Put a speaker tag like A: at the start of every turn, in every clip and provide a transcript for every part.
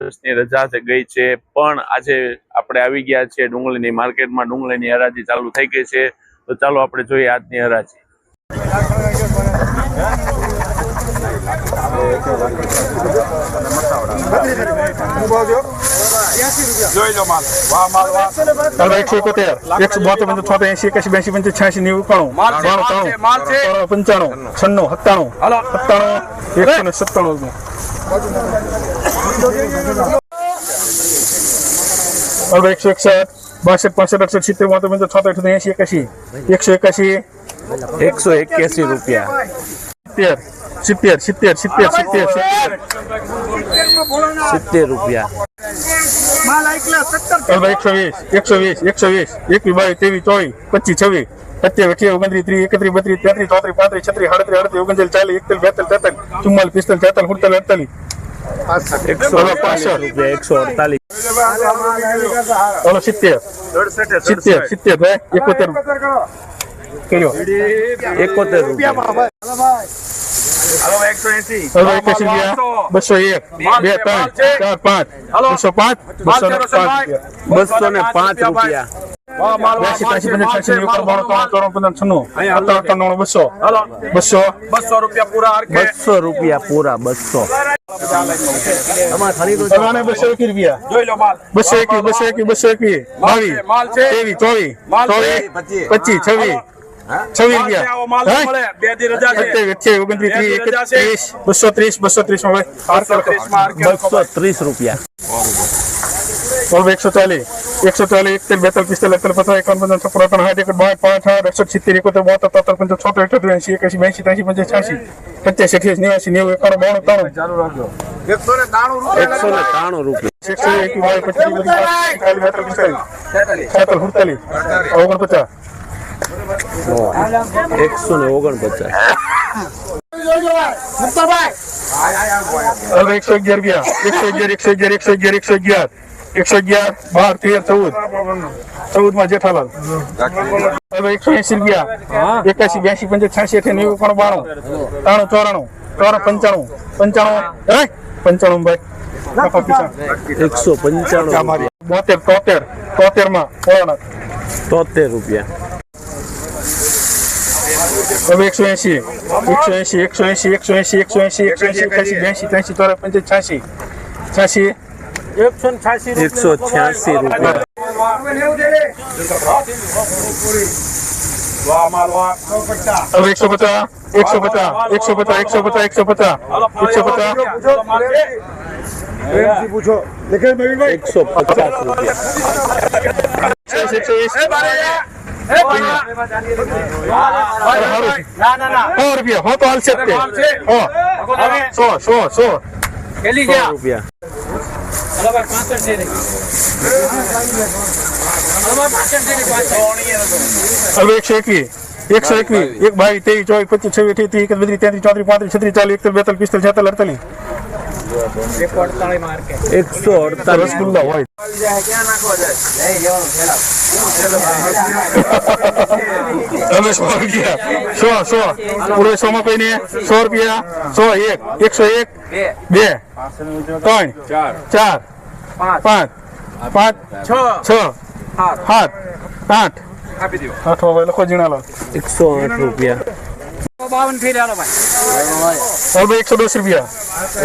A: ની રજા ગઈ છે પણ આજે આપણે આવી ગયા છે ડુંગળીની માર્કેટમાં ડુંગળીની હરાજી ચાલુ થઈ ગઈ છે તો ચાલો આપણે જોઈએ આજની હરાજી
B: જોઈ લો માલ વાહ માલ વાહ 171 172 80 81 82 85 90 91 માલ છે 95 96 97 હાલો 97 197 161 62 65 68 રૂપિયા 70 રૂપિયા 120 120 120 21 22 23 24 25 26 27 28 29 30 31 32 33 34 35 36 37 38 39 40 41 45 46 47 રૂપિયા હાલો 180 201 2 3 4 5 205 રૂપિયા વાહ માલ 200 રૂપિયા પૂરા 200 રૂપિયા પૂરા 200 તમારે 201 રૂપિયા જોઈ લો માલ 221 માલ છે 23 24 25 26 રૂપિયા બે દી રજા છે 29 230 230 રૂપિયા 140 140 41 42 45 56 57 58 59 60 71 72 73 74 75 76 77 80 85 86 90 રૂપિયા 111 12 13 14 માં જેઠાલાલ 180 રૂપિયા 81 82 85 86 90 92 93 94 95 95 ભાઈ 195 73 માં 73 રૂપિયા હવે 180 186 રૂપિયા વાહ માલ વાહ 150 પૂછો 150 રૂપિયા રૂપિયા હો તો હાલ છે 100 રૂપિયા હવે 121 121 1 22 23 24 25 26 33 34 35 36 40 41 42 148 રસગુલ્લા હોય હવે 100 રૂપિયા 100 પૂરો 100 માં કોઈ ને 100 રૂપિયા 101 101 2 3 4 5 6 7 8 આપી દો 8 હવે લખો જીણાલો 108 રૂપિયા 52 ફેર આલો ભાઈ હવે 110 રૂપિયા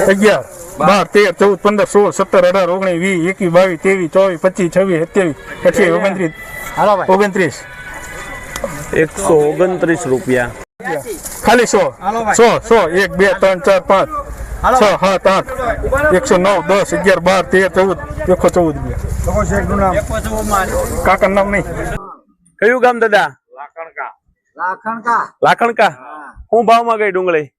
B: 11 12 13 14 15 16 17 18 19 20 21 22 23 26 27 28 29 હાલો ભાઈ 29 129 રૂપિયા ખાલી 100 100 1 2 3 4 5 6 7 8 109 10 11 12 13 14 114 કાકા નામ નહીં કયું ગામ દાદા લાખણકા શું ભાવમાં ગઈ ડુંગળી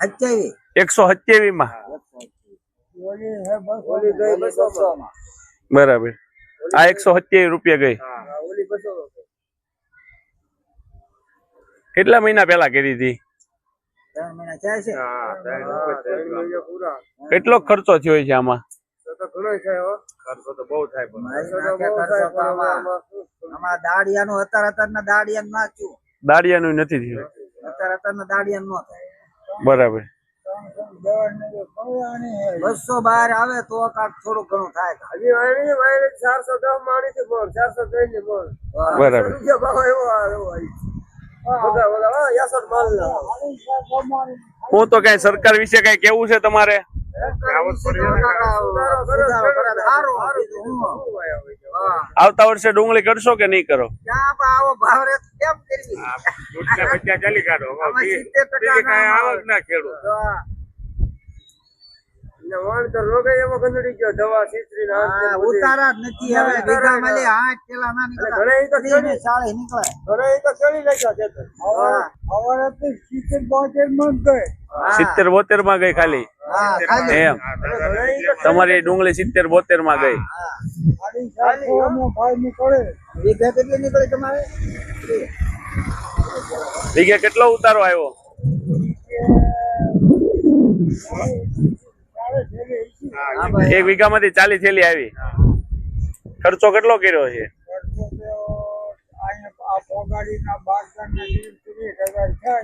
B: 127 માં બરાબર આ 127 રૂપિયા ગઈ કેટલા મહિના પેલા કરી હતી કેટલો ખર્ચો થયો છે આમાં ખર્ચો તો બહુ થાય દાડિયાનું અત્યારના દાડિયાનું નાખ્યું દાડિયાનું નથી થયું અત્યારના દાડિયાનું ન થાય બરાબર
C: 212 આવે તો કાંક થોડું ઘણું થાય.
D: હજી વાયરી 410 મારી છે બોલ 402 ની બોલ
B: બરાબર.
D: રૂપિયા ભાવ એવો બધા યાસર માલ
A: હું તો કઈ સરકાર વિશે કઈ કેવું છે તમારે? આવતા વર્ષે ડુંગળી કરશો કે નહીં કરો?
C: આવો ભાવ રે કેમ કરવી?
D: ચાલી કાઢો
C: આમાં 70%
D: આવક ના ખેડૂત વણ તો રોગે એવો ગંદડી ગયો દવા સીતરી ના
C: ઉતારા જ નથી હવે વીઘામાં લે 8 કિલા ના નીકળે.
D: ઘરે ઈ તો ખેડી
C: 40 નીકળે.
D: ઘરે ઈ તો ખેડી નાખ્યા છે તો હવે તો 70-72 મણ ગઈ
A: 70-72 માં ગઈ ખાલી
C: હા ખાલી.
A: એમ તમારી ડુંગળી 70-72 માં ગઈ.
C: વીઘા કેટલી નીકળે તમારે?
A: વીઘે કેટલો ઉતારો આવ્યો? એક વીઘામાંથી 40 થેલી આવી. ખર્ચો કેટલો કર્યો છે?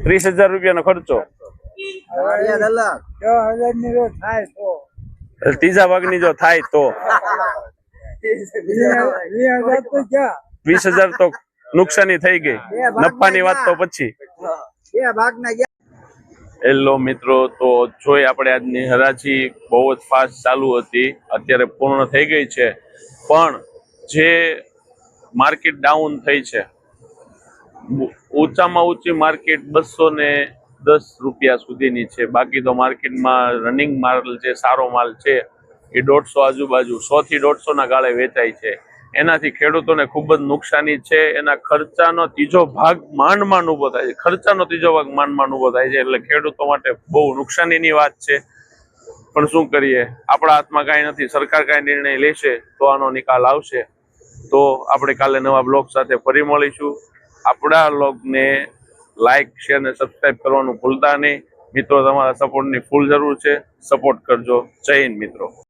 A: 30,000 રૂપિયાનો ખર્ચો. ત્રીજા ભાગની જો થાય તો 20,000 તો નુકસાની થઈ ગઈ. નફાની વાત તો પછી.
C: બે ભાગના ગયા.
A: હેલો મિત્રો, તો જોઈ આપણે આજની હરાજી બહુ જ ફાસ્ટ ચાલુ હતી, અત્યારે પૂર્ણ થઈ ગઈ છે. પણ જે માર્કેટ ડાઉન થઈ છે, ઊંચામાં ઊંચી માર્કેટ 210 રૂપિયા સુધીની છે. બાકી તો માર્કેટમાં રનિંગ માલ જે સારો માલ છે એ 150 આજુબાજુ 100 થી 150 ના ગાળે વેચાય છે. એનાથી ખેડૂતોને ખૂબ જ નુકસાની છે. એના ખર્ચાનો ત્રીજો ભાગ માંડ ઉભો થાય છે. ખર્ચાનો ત્રીજો ભાગ માંડ ઉભો થાય છે. એટલે ખેડૂતો માટે બહુ નુકસાનીની વાત છે. પણ શું કરીએ, આપણા હાથમાં કાંઈ નથી. સરકાર કાંઈ નિર્ણય લેશે તો આનો નિકાલ આવશે. તો આપણે કાલે નવા બ્લોગ સાથે ફરી મળીશું. આપણા બ્લોગને લાઈક, શેર અને સબસ્ક્રાઈબ કરવાનું ભૂલતા નહીં. મિત્રો, તમારા સપોર્ટની ફૂલ જરૂર છે. સપોર્ટ કરજો. જય હિન્દ મિત્રો.